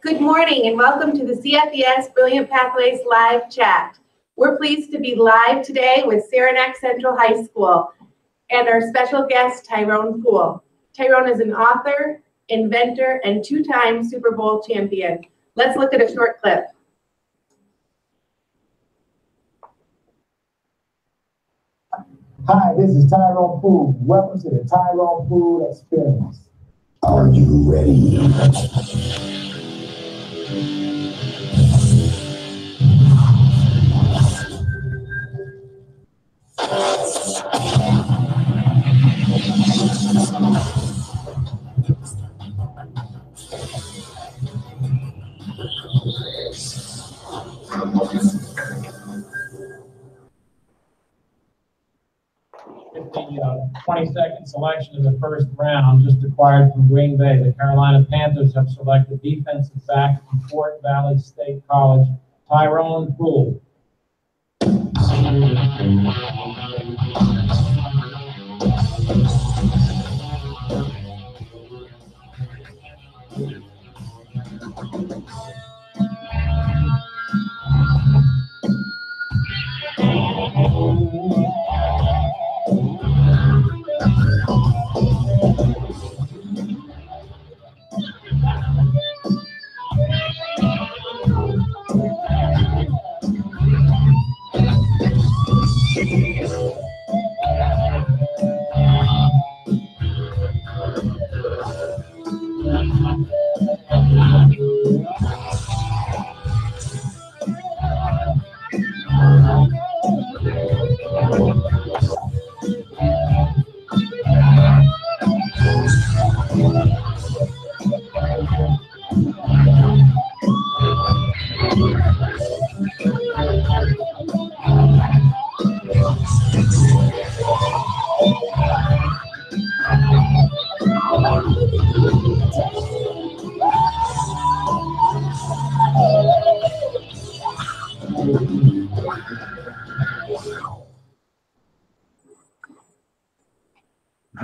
Good morning and welcome to the CFES Brilliant Pathways live chat. We're pleased to be live today with Saranac Central High School and our special guest, Tyrone Poole. Tyrone is an author, inventor, and two-time Super Bowl champion. Let's look at a short clip. Hi, this is Tyrone Poole. Welcome to the Tyrone Poole Experience. Are you ready? The 22nd selection in the first round, just acquired from Green Bay. The Carolina Panthers have selected defensive back from Fort Valley State College, Tyrone Poole.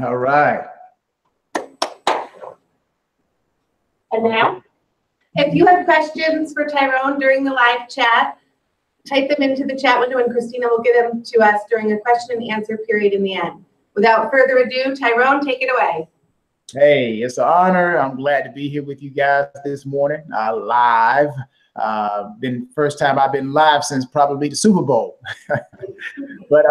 All right. And now, if you have questions for Tyrone during the live chat, type them into the chat window and Christina will give them to us during a question and answer period in the end. Without further ado, Tyrone, take it away. Hey, it's an honor. I'm glad to be here with you guys this morning, live. Been first time I've been live since probably the Super Bowl. But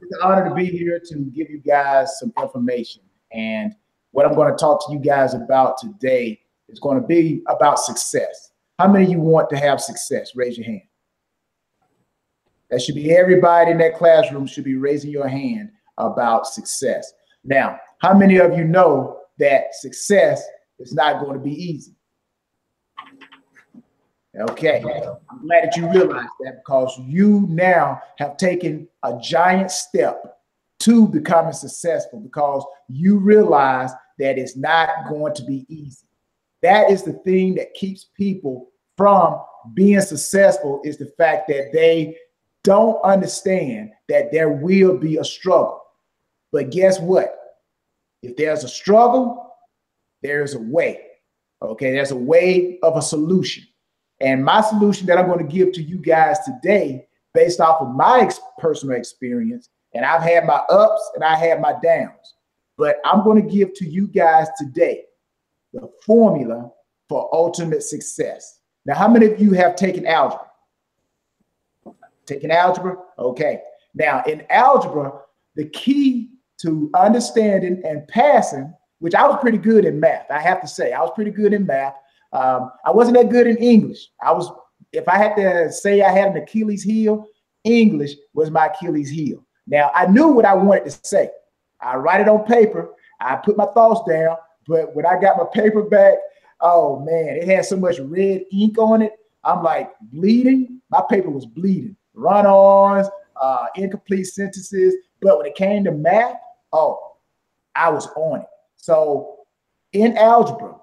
it's an honor to be here to give you guys some information. And what I'm going to talk to you guys about today is going to be about success. How many of you want to have success? Raise your hand. That should be everybody in that classroom should be raising your hand about success. Now, how many of you know that success is not going to be easy? Okay, I'm glad that you realize that because you now have taken a giant step to becoming successful because you realize that it's not going to be easy. That is the thing that keeps people from being successful, is the fact that they don't understand that there will be a struggle. But guess what? If there's a struggle, there's a way. Okay, there's a way of a solution. And my solution that I'm going to give to you guys today, based off of my personal experience, and I've had my ups and I had my downs, but I'm going to give to you guys today the formula for ultimate success. Now, how many of you have taken algebra? Taken algebra? Okay. Now, in algebra, the key to understanding and passing, which I was pretty good in math, I have to say, I was pretty good in math. I wasn't that good in English. If I had to say I had an Achilles heel, English was my Achilles heel. Now, I knew what I wanted to say. I write it on paper. I put my thoughts down. But when I got my paper back, oh, man, it had so much red ink on it. I'm like bleeding. My paper was bleeding. Run-ons, incomplete sentences. But when it came to math, oh, I was on it. So in algebra,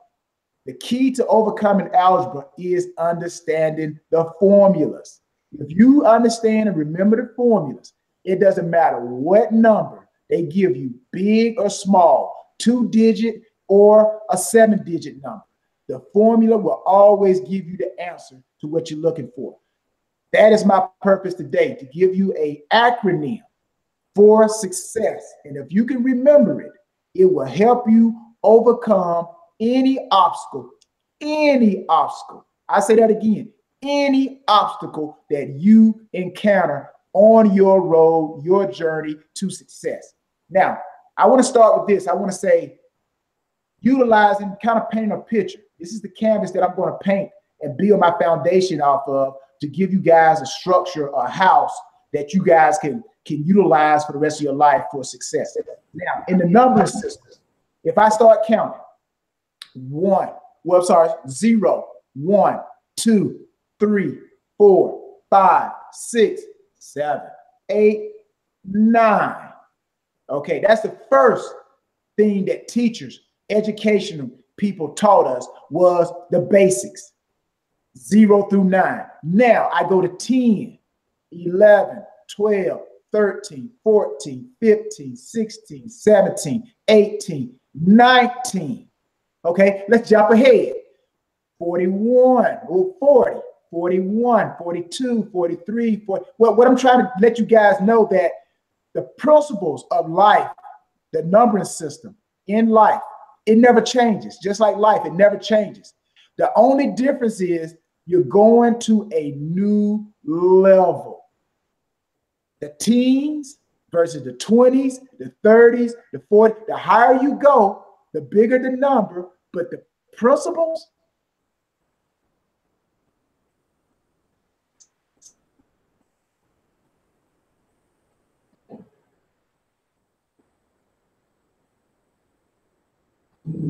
the key to overcoming algebra is understanding the formulas. If you understand and remember the formulas, it doesn't matter what number they give you, big or small, 2-digit or a 7-digit number. The formula will always give you the answer to what you're looking for. That is my purpose today, to give you an acronym for success. And if you can remember it, it will help you overcome any obstacle. I say that again, any obstacle that you encounter on your road, your journey to success. Now, I want to start with this. I want to say, utilizing, kind of painting a picture. This is the canvas that I'm going to paint and build my foundation off of to give you guys a structure, a house that you guys can utilize for the rest of your life for success. Now, in the numbering system, if I start counting 0, 1, 2, 3, 4, 5, 6, 7, 8, 9. Okay, that's the first thing that teachers, educational people taught us, was the basics, 0 through 9. Now I go to 10, 11, 12, 13, 14, 15, 16, 17, 18, 19. Okay, let's jump ahead. 41, or 40, 41, 42, 43, 40. Well, what I'm trying to let you guys know that the principles of life, the numbering system in life, it never changes. Just like life, it never changes. The only difference is you're going to a new level. The teens versus the 20s, the 30s, the 40s, the higher you go, the bigger the number, but the principles,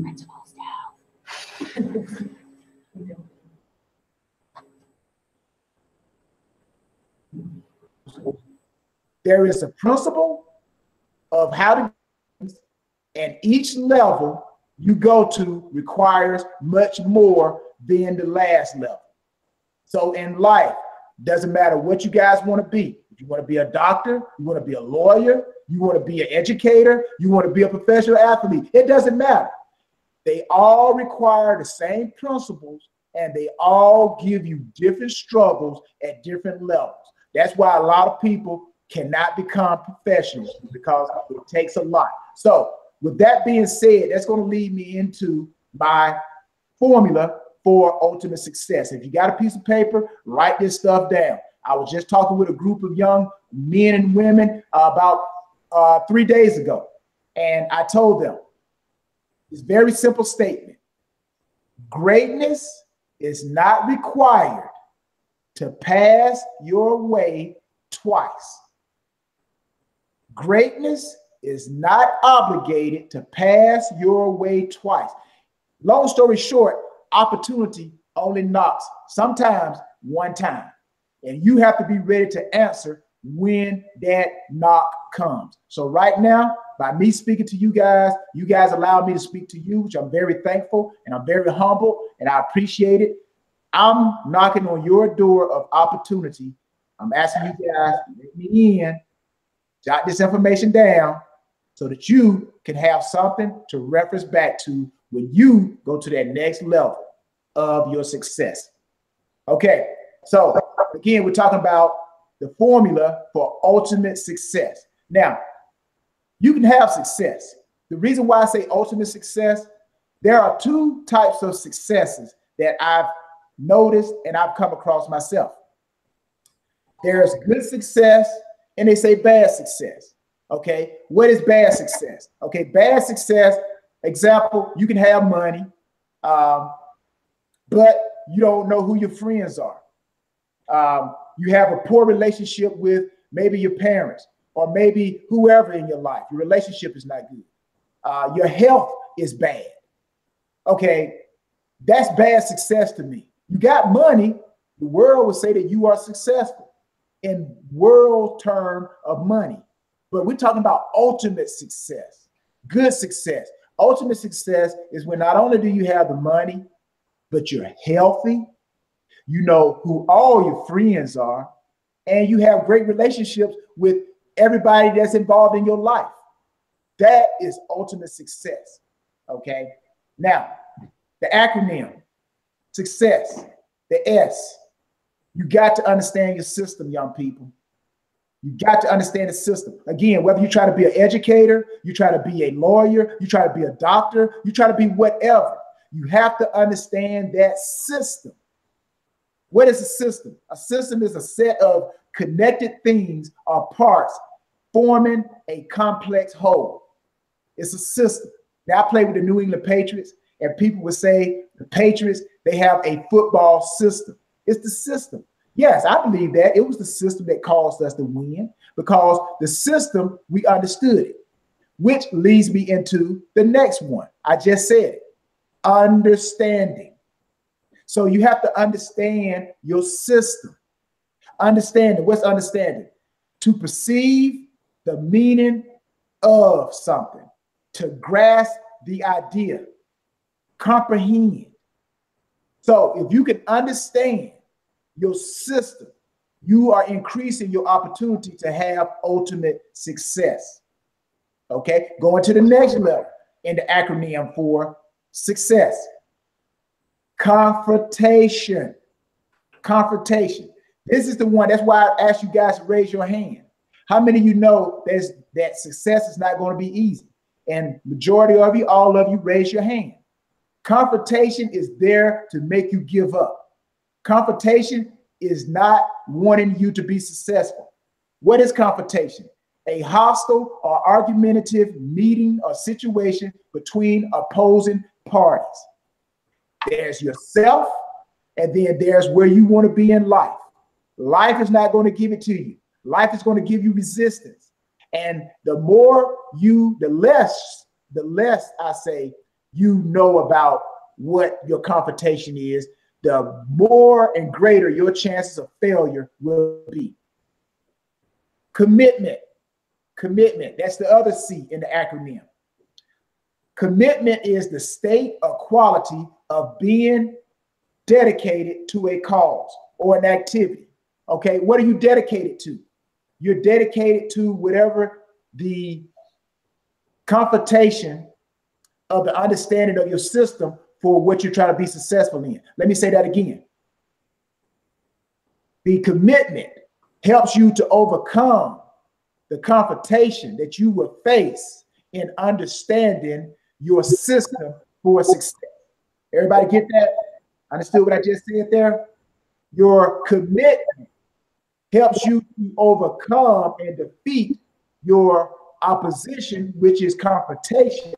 Principles down. there is a principle of how to, and each level you go to requires much more than the last level. So in life, doesn't matter what you guys want to be. If you want to be a doctor, you want to be a lawyer, you want to be an educator, you want to be a professional athlete, it doesn't matter. They all require the same principles, and they all give you different struggles at different levels. That's why a lot of people cannot become professionals, because it takes a lot. So with that being said, that's going to lead me into my formula for ultimate success. If you got a piece of paper, write this stuff down. I was just talking with a group of young men and women about 3 days ago, and I told them this very simple statement: greatness is not required to pass your way twice. Greatness is not obligated to pass your way twice. Long story short, opportunity only knocks sometimes one time, and you have to be ready to answer when that knock comes. So right now, by me speaking to you guys allow me to speak to you, which I'm very thankful and I'm very humble and I appreciate it. I'm knocking on your door of opportunity. I'm asking you guys to let me in, jot this information down so that you can have something to reference back to when you go to that next level of your success. Okay, so again, we're talking about the formula for ultimate success. Now, you can have success. The reason why I say ultimate success, there are two types of successes that I've noticed and I've come across myself. There's good success and they say bad success. Okay, what is bad success? Okay, bad success, example, you can have money, but you don't know who your friends are. You have a poor relationship with maybe your parents or maybe whoever in your life. Your relationship is not good. Your health is bad. Okay, that's bad success to me. You got money, the world would say that you are successful in world term of money. But we're talking about ultimate success, good success. Ultimate success is when not only do you have the money, but you're healthy, you know who all your friends are, and you have great relationships with everybody that's involved in your life. That is ultimate success. Okay. Now, the acronym success, the S. You got to understand your system, young people. You got to understand the system. Again, whether you try to be an educator, you try to be a lawyer, you try to be a doctor, you try to be whatever, you have to understand that system. What is a system? A system is a set of connected things or parts forming a complex whole. It's a system. Now, I play with the New England Patriots, and people would say the Patriots, they have a football system. It's the system. Yes, I believe that. It was the system that caused us to win, because the system, we understood it, which leads me into the next one. I just said it, understanding. So you have to understand your system. Understanding, what's understanding? To perceive the meaning of something, to grasp the idea, comprehend. So if you can understand your system, you are increasing your opportunity to have ultimate success. Okay, going to the next letter in the acronym for success. Confrontation. Confrontation. This is the one, that's why I asked you guys to raise your hand. How many of you know that success is not going to be easy? And majority of you, all of you, raise your hand. Confrontation is there to make you give up. Confrontation is not wanting you to be successful. What is confrontation? A hostile or argumentative meeting or situation between opposing parties. There's yourself, and then there's where you want to be in life. Life is not going to give it to you. Life is going to give you resistance. And the more you, the less I say you know about what your confrontation is, the more and greater your chances of failure will be. Commitment. Commitment. That's the other C in the acronym. Commitment is the state or quality of being dedicated to a cause or an activity. Okay, what are you dedicated to? You're dedicated to whatever the confrontation of the understanding of your system for what you're trying to be successful in. Let me say that again. The commitment helps you to overcome the confrontation that you will face in understanding your system for success. Everybody get that? Understood what I just said there? Your commitment helps you to overcome and defeat your opposition, which is confrontation,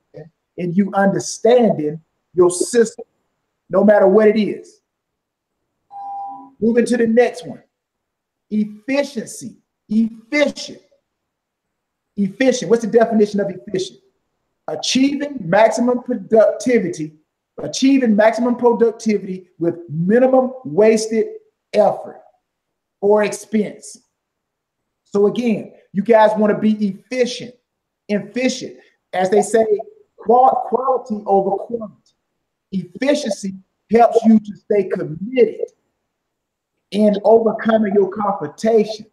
and you understanding your system, no matter what it is. Moving to the next one. Efficiency. Efficient. Efficient. What's the definition of efficient? Achieving maximum productivity with minimum wasted effort or expense. So again, you guys want to be efficient. As they say, quality over quantity. Efficiency helps you to stay committed in overcoming your confrontation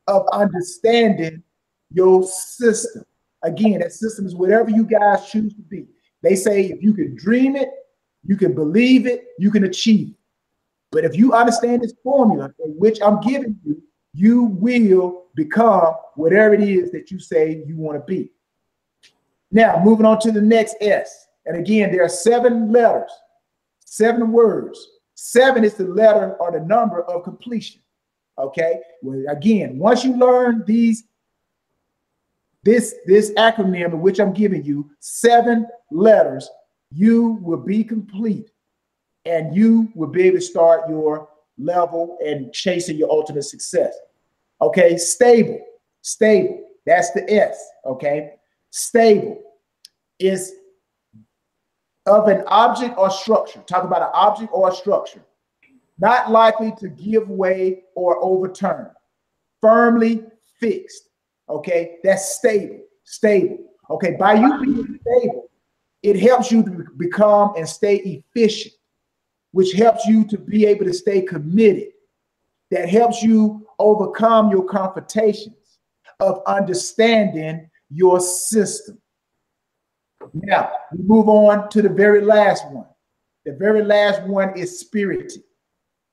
of understanding your system. Again, that system is whatever you guys choose to be. They say if you can dream it, you can believe it, you can achieve it. But if you understand this formula in which I'm giving you, you will become whatever it is that you say you want to be. Now, moving on to the next S. And again, there are 7 letters, 7 words. 7 is the letter or the number of completion. Okay. Well, again, once you learn this acronym in which I'm giving you 7 letters, you will be complete and you will be able to start your level and chasing your ultimate success. Okay. Stable. That's the S. Okay. Stable is of an object or structure. Talk about an object or a structure. Not likely to give way or overturn. Firmly fixed. Okay, that's stable. Okay, by you being stable, it helps you to become and stay efficient, which helps you to be able to stay committed. That helps you overcome your confrontations of understanding your system. Now, we move on to the very last one. The very last one is spirited.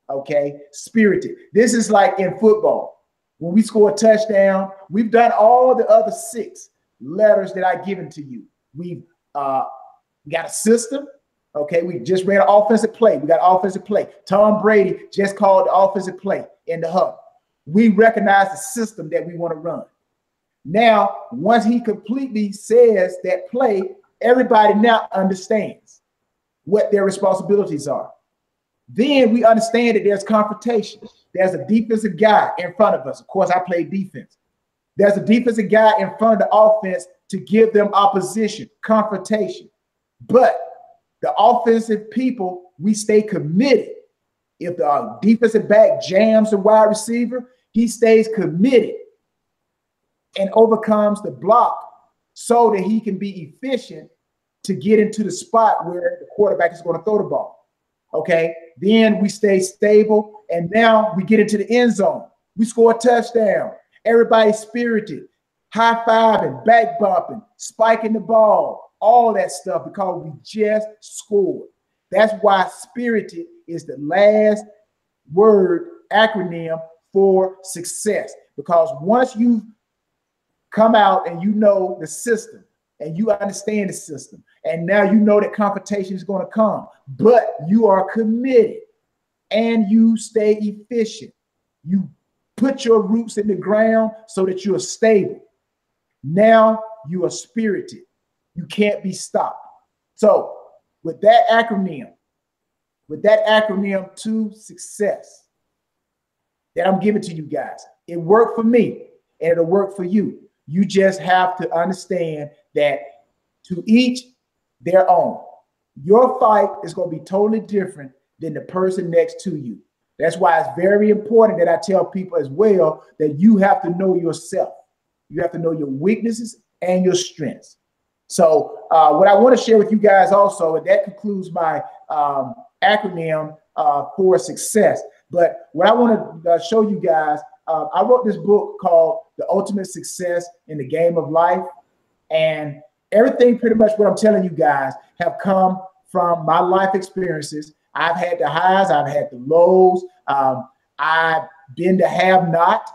Okay, spirited. This is like in football. When we score a touchdown, we've done all the other 6 letters that I've given to you. We've got a system. Okay, we just ran an offensive play. We got offensive play. Tom Brady just called the offensive play in the hub. We recognize the system that we want to run. Now, once he completely says that play, everybody now understands what their responsibilities are. Then we understand that there's confrontation. There's a defensive guy in front of us. Of course, I play defense. There's a defensive guy in front of the offense to give them opposition, confrontation. But the offensive people, we stay committed. If the defensive back jams the wide receiver, he stays committed and overcomes the block so that he can be efficient to get into the spot where the quarterback is going to throw the ball. Okay, then we stay stable, and now we get into the end zone. We score a touchdown. Everybody's spirited, high-fiving, back bumping, spiking the ball, all that stuff because we just scored. That's why spirited is the last word acronym for success, because once you come out and you know the system and you understand the system, and now you know that confrontation is going to come, but you are committed and you stay efficient. You put your roots in the ground so that you are stable. Now you are spirited. You can't be stopped. So with that acronym to success that I'm giving to you guys, it worked for me and it'll work for you. You just have to understand that to each their own. Your fight is going to be totally different than the person next to you. That's why it's very important that I tell people as well that you have to know yourself. You have to know your weaknesses and your strengths. So what I want to share with you guys also, and that concludes my acronym for success. But what I want to show you guys, I wrote this book called The Ultimate Success in the Game of Life. And everything pretty much what I'm telling you guys have come from my life experiences. I've had the highs, I've had the lows. I've been the have not,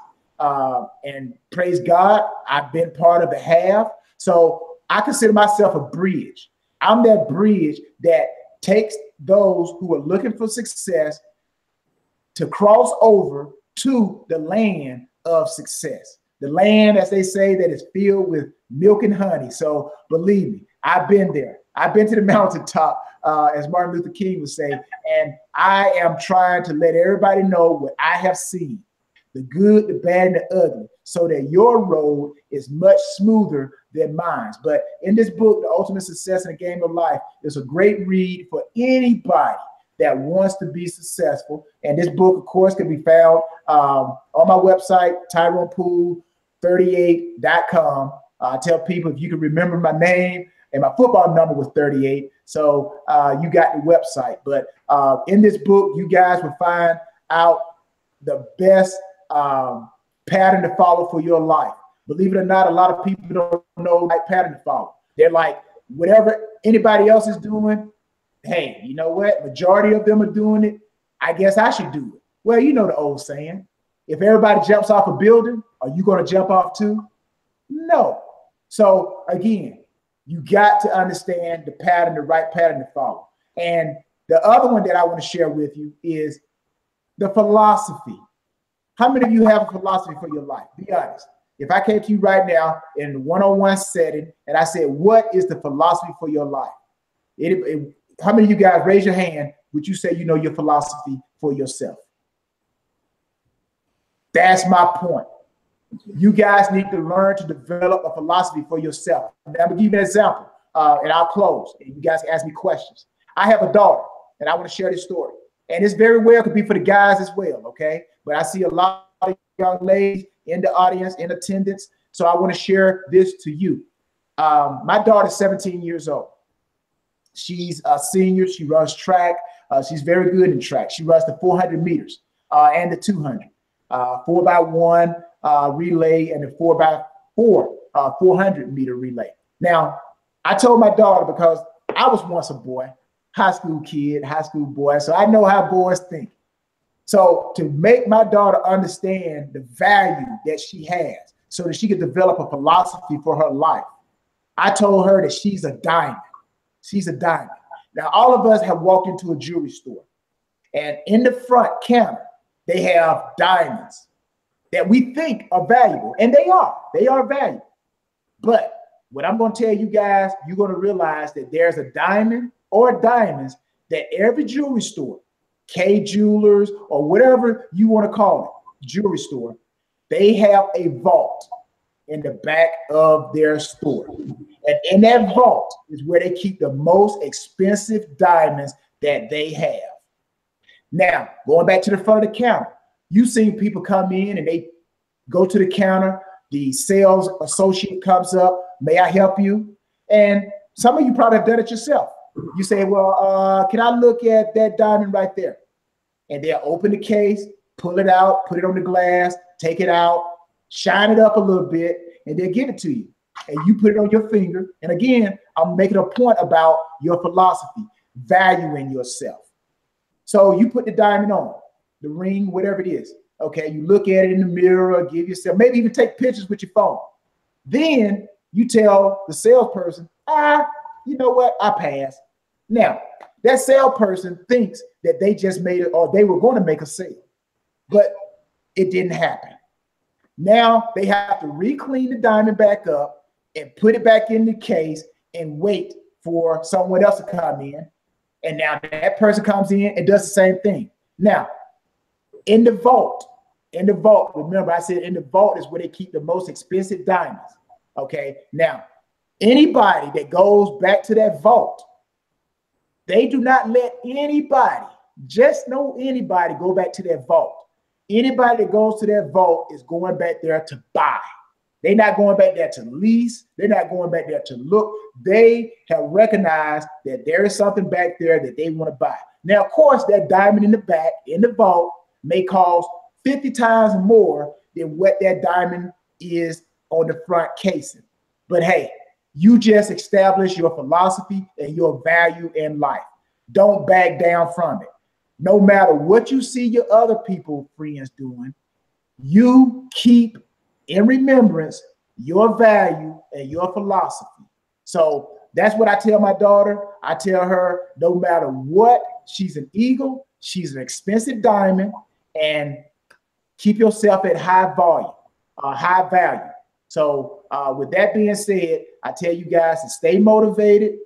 and praise God, I've been part of the have. So I consider myself a bridge. I'm that bridge that takes those who are looking for success to cross over to the land of success. The land, as they say, that is filled with milk and honey. So believe me, I've been there. I've been to the mountaintop, as Martin Luther King would say, and I am trying to let everybody know what I have seen, the good, the bad, and the ugly, so that your road is much smoother than mine. But in this book, The Ultimate Success in the Game of Life, is a great read for anybody that wants to be successful. And this book, of course, can be found on my website, TyronePoole38.com. I tell people, if you can remember my name, and my football number was 38. So you got the website. But in this book, you guys will find out the best pattern to follow for your life. Believe it or not, a lot of people don't know the right pattern to follow. They're like, whatever anybody else is doing, hey, you know what? Majority of them are doing it. I guess I should do it. Well, you know the old saying, if everybody jumps off a building, are you going to jump off too? No. So again, you got to understand the pattern, the right pattern to follow. And the other one that I want to share with you is the philosophy. How many of you have a philosophy for your life? Be honest. If I came to you right now in a one-on-one setting and I said, what is the philosophy for your life? How many of you guys, raise your hand, would you say you know your philosophy for yourself? That's my point. You guys need to learn to develop a philosophy for yourself. And I'm going to give you an example, and I'll close. And you guys can ask me questions. I have a daughter, and I want to share this story. And it's very well could be for the guys as well, okay? But I see a lot of young ladies in the audience, in attendance. So I want to share this to you. My daughter's 17 years old. She's a senior. She runs track. She's very good in track. She runs the 400 meters and the 200, 4x1 relay and the 4x4 400 meter relay. Now, I told my daughter, because I was once a boy, high school kid, high school boy, so I know how boys think. So to make my daughter understand the value that she has so that she could develop a philosophy for her life, I told her that she's a diamond. She's a diamond. Now, all of us have walked into a jewelry store, and in the front counter, they have diamonds that we think are valuable, and they are valuable. But what I'm going to tell you guys, you're going to realize that there's a diamond or diamonds that every jewelry store, K Jewelers or whatever you want to call it, jewelry store, they have a vault in the back of their store. And in that vault is where they keep the most expensive diamonds that they have. Now, going back to the front of the counter, you've seen people come in and they go to the counter, the sales associate comes up, may I help you? And some of you probably have done it yourself. You say, well, can I look at that diamond right there? And they'll open the case, pull it out, put it on the glass, take it out, shine it up a little bit, and they'll give it to you. And you put it on your finger. And again, I'm making a point about your philosophy, valuing yourself. So you put the diamond on, the ring, whatever it is. Okay, you look at it in the mirror, give yourself, maybe even take pictures with your phone. Then you tell the salesperson, you know what, I pass. Now, that salesperson thinks that they just made it or they were going to make a sale, but it didn't happen. Now they have to re-clean the diamond back up and put it back in the case and wait for someone else to come in. And now that person comes in and does the same thing. Now, in the vault, remember I said in the vault is where they keep the most expensive diamonds. Okay, now anybody that goes back to that vault, they do not let anybody, just know anybody, go back to that vault. Anybody that goes to that vault is going back there to buy. They're not going back there to lease. They're not going back there to look. They have recognized that there is something back there that they want to buy. Now, of course, that diamond in the back, in the vault, may cost 50 times more than what that diamond is on the front casing. But hey, you just establish your philosophy and your value in life. Don't back down from it. No matter what you see your other people, friends doing, you keep in remembrance your value and your philosophy. So that's what I tell my daughter. I tell her, no matter what, she's an eagle, she's an expensive diamond, and keep yourself at high volume, high value. So with that being said, I tell you guys to stay motivated,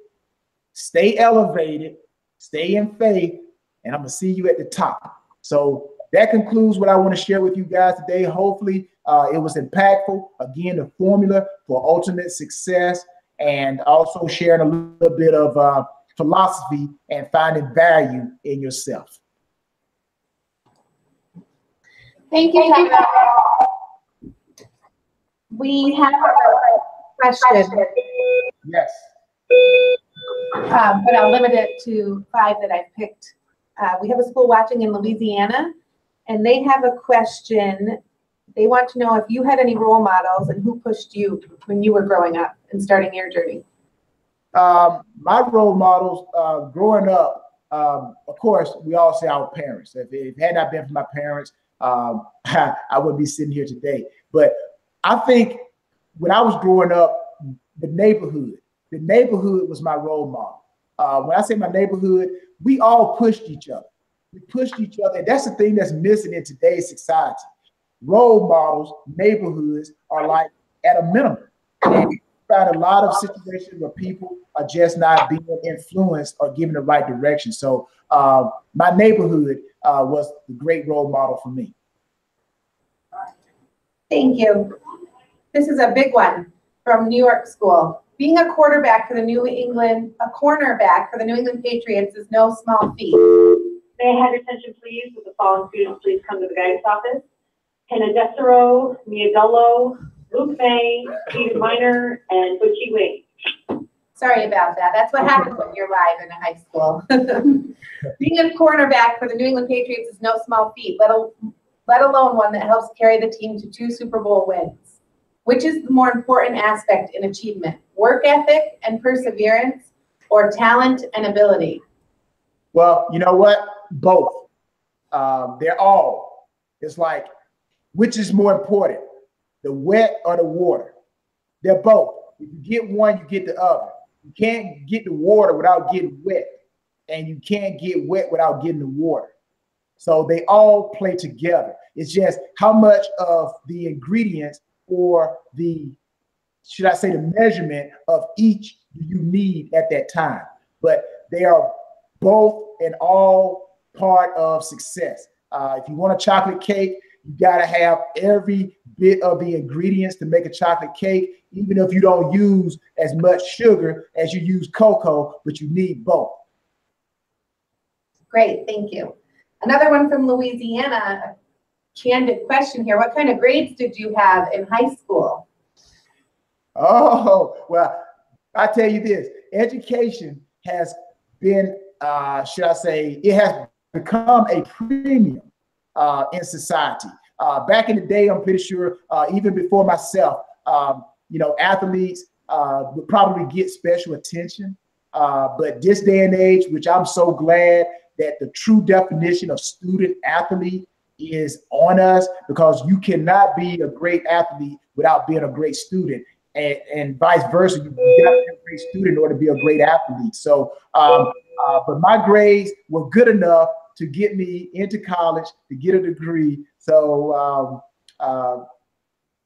stay elevated, stay in faith, and I'm going to see you at the top. So that concludes what I want to share with you guys today. Hopefully it was impactful. Again, the formula for ultimate success, and also sharing a little bit of philosophy and finding value in yourself. Thank you, Tyrone. We have a question. Yes. But I'll limit it to 5 that I've picked. We have a school watching in Louisiana, and they have a question. They want to know if you had any role models and who pushed you when you were growing up and starting your journey. My role models growing up, of course, we all say our parents. If it had not been for my parents, I wouldn't be sitting here today. But I think when I was growing up, the neighborhood was my role model. When I say my neighborhood, we all pushed each other. We pushed each other. And that's the thing that's missing in today's society. Role models, neighborhoods are like at a minimum. And you find a lot of situations where people are just not being influenced or given the right direction. So my neighborhood was the great role model for me. Thank you. This is a big one from New York School. Being a cornerback for the New England Patriots is no small feat. May I have your attention, please? With the following students, please come to the guidance office. Hannah Desero, Mia Dullo, Luke May, Peter Miner, and Butchie Wing. Sorry about that. That's what happens when you're live in a high school. Being a cornerback for the New England Patriots is no small feat, let alone one that helps carry the team to 2 Super Bowl wins. Which is the more important aspect in achievement? Work ethic and perseverance, or talent and ability? Well, you know what? Both. They're all. It's like, which is more important, the wet or the water? They're both. If you get one, you get the other. You can't get the water without getting wet, and you can't get wet without getting the water. So they all play together. It's just how much of the ingredients or the, should I say, the measurement of each do you need at that time. But they are both and all part of success. If you want a chocolate cake, you got to have every bit of the ingredients to make a chocolate cake, even if you don't use as much sugar as you use cocoa, but you need both. Great, thank you. Another one from Louisiana, a candid question here. What kind of grades did you have in high school? Oh, well, I tell you this, education has been, should I say, it has become a premium in society. Back in the day, I'm pretty sure, even before myself, you know, athletes would probably get special attention. But this day and age, which I'm so glad that the true definition of student athlete is on us, because you cannot be a great athlete without being a great student. And vice versa, you got to be a great student in order to be a great athlete. So, but my grades were good enough to get me into college, to get a degree. So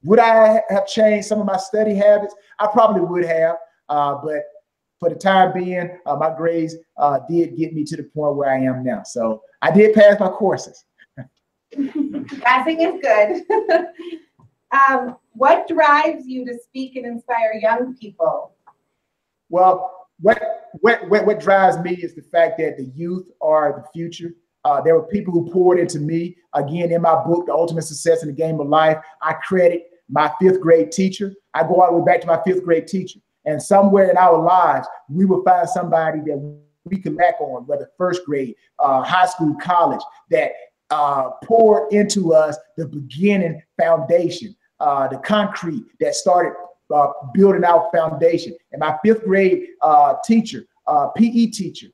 would I have changed some of my study habits? I probably would have, but for the time being, my grades did get me to the point where I am now. So I did pass my courses. Passing is good. What drives you to speak and inspire young people? Well, what drives me is the fact that the youth are the future. There were people who poured into me. Again, in my book, The Ultimate Success in the Game of Life, I credit my 5th grade teacher. I go all the way back to my 5th grade teacher. And somewhere in our lives, we will find somebody that we can back on, whether 1st grade, high school, college, that poured into us the beginning foundation, the concrete that started building our foundation. And my 5th grade teacher, PE teacher,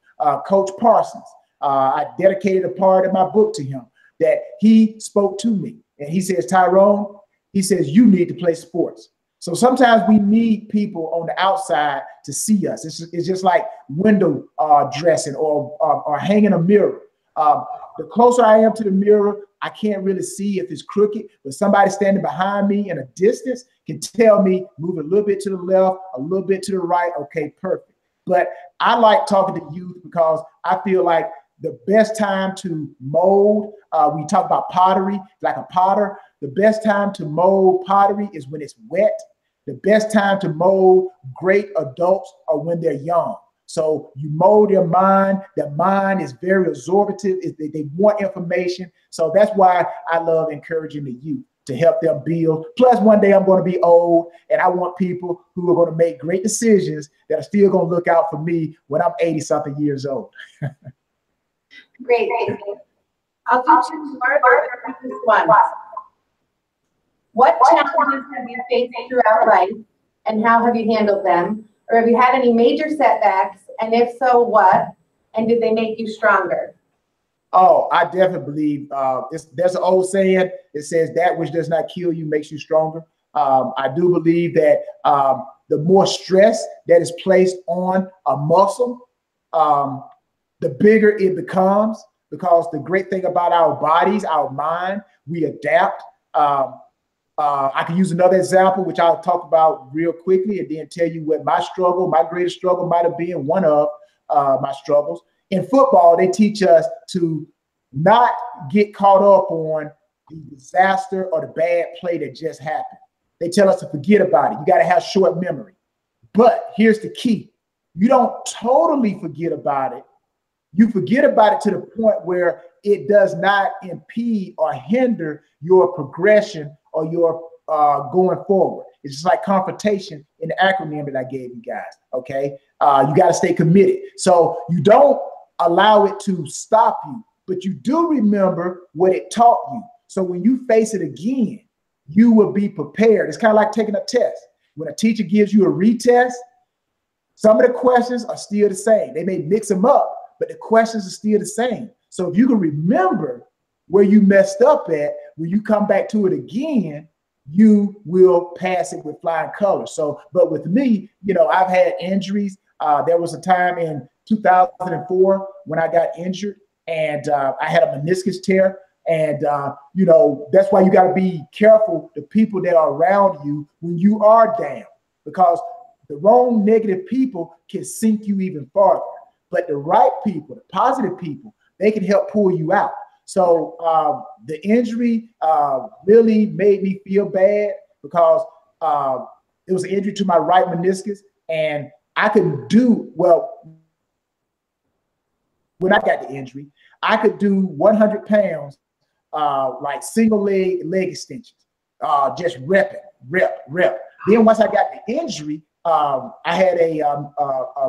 Coach Parsons, I dedicated a part of my book to him, that he spoke to me. And he says, Tyrone, he says, you need to play sports. So sometimes we need people on the outside to see us. It's just like window dressing or hanging a mirror. The closer I am to the mirror, I can't really see if it's crooked, but somebody standing behind me in a distance can tell me, move a little bit to the left, a little bit to the right. Okay, perfect. But I like talking to youth because I feel like the best time to mold, we talk about pottery, like a potter, the best time to mold pottery is when it's wet. The best time to mold great adults are when they're young. So you mold their mind. Their mind is very absorptive. They want information. So that's why I love encouraging the youth to help them build. Plus, one day I'm going to be old, and I want people who are going to make great decisions that are still going to look out for me when I'm 80-something years old. Great. I'll do 2 more. What challenges have you faced throughout life, and how have you handled them? Or have you had any major setbacks, and if so, what? And did they make you stronger? Oh, I definitely believe there's an old saying that says that which does not kill you makes you stronger. I do believe that the more stress that is placed on a muscle, the bigger it becomes, because the great thing about our bodies, our mind, we adapt. I can use another example, which I'll talk about real quickly, and then tell you what my greatest struggle might have been, one of my struggles. In football, they teach us to not get caught up on the disaster or the bad play that just happened. They tell us to forget about it. You got to have short memory. But here's the key. You don't totally forget about it. You forget about it to the point where it does not impede or hinder your progression or your going forward. It's just like confrontation in the acronym that I gave you guys, okay? You got to stay committed. So you don't allow it to stop you, but you do remember what it taught you. So when you face it again, you will be prepared. It's kind of like taking a test. When a teacher gives you a retest, some of the questions are still the same. They may mix them up, but the questions are still the same. So if you can remember where you messed up at, when you come back to it again, you will pass it with flying colors. So, but with me, you know, I've had injuries. There was a time in 2004 when I got injured, and I had a meniscus tear. And, you know, that's why you got to be careful the people that are around you when you are down, because the wrong negative people can sink you even farther. But the right people, the positive people, they can help pull you out. So the injury really made me feel bad, because it was an injury to my right meniscus, and I could do, well, when I got the injury, I could do 100 pounds, like single leg extensions, just rep. Then once I got the injury, I had a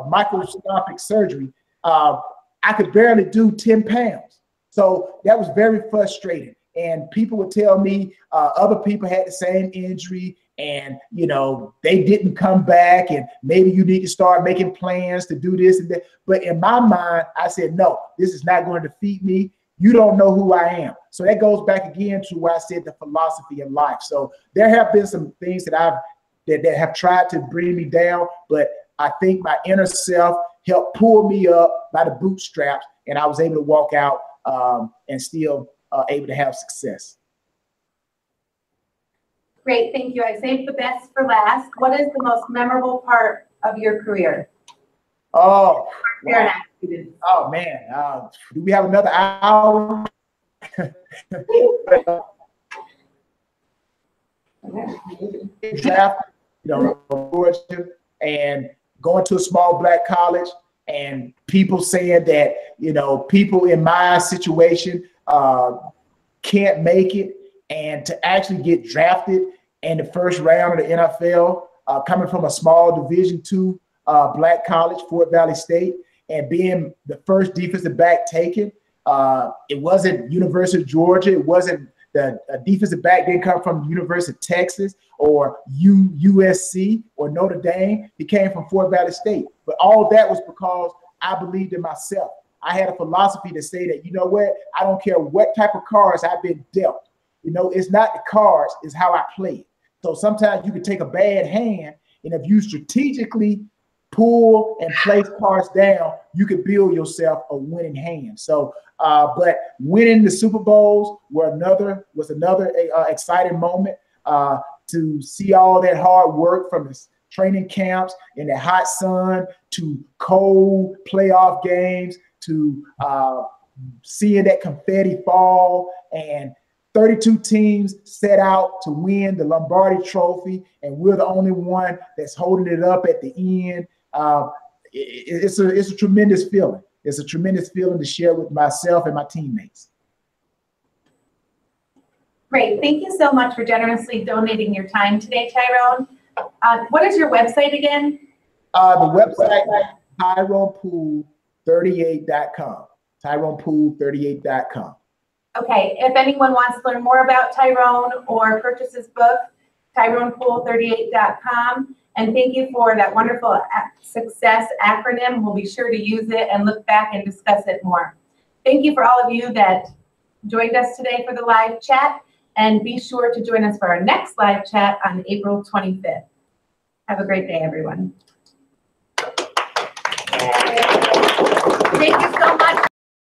microscopic surgery. I could barely do 10 pounds. So that was very frustrating. And people would tell me other people had the same injury, and, you know, they didn't come back, and maybe you need to start making plans to do this and that. But in my mind, I said, no, this is not going to defeat me. You don't know who I am. So that goes back again to where I said the philosophy in life. So there have been some things that that have tried to bring me down, but I think my inner self helped pull me up by the bootstraps, and I was able to walk out and still able to have success. Great, thank you. I saved the best for last. What is the most memorable part of your career? Oh, wow. Students. Oh man, do we have another hour? Draft, you know, Georgia, and going to a small black college, and people saying that, you know, people in my situation can't make it, and to actually get drafted in the first round of the NFL, coming from a small Division II black college, Fort Valley State, and being the first defensive back taken. It wasn't University of Georgia. It wasn't the defensive back didn't come from University of Texas or USC or Notre Dame. He came from Fort Valley State. But all that was because I believed in myself. I had a philosophy to say that, you know what, I don't care what type of cards I've been dealt. You know, it's not the cards, it's how I play it. So sometimes you can take a bad hand, and if you strategically pull and place cards down, you could build yourself a winning hand. So, but winning the Super Bowls was another exciting moment to see all that hard work from the training camps in the hot sun to cold playoff games to seeing that confetti fall, and 32 teams set out to win the Lombardi Trophy, and we're the only one that's holding it up at the end. It's a tremendous feeling. It's a tremendous feeling to share with myself and my teammates. Great. Thank you so much for generously donating your time today, Tyrone. What is your website again? The website, TyronePoole38.com. TyronePoole38.com. Okay. If anyone wants to learn more about Tyrone or purchase his book, TyronePoole38.com. And thank you for that wonderful SUCCESS acronym. We'll be sure to use it and look back and discuss it more. Thank you for all of you that joined us today for the live chat. And be sure to join us for our next live chat on April 25th. Have a great day, everyone. Thank you so much.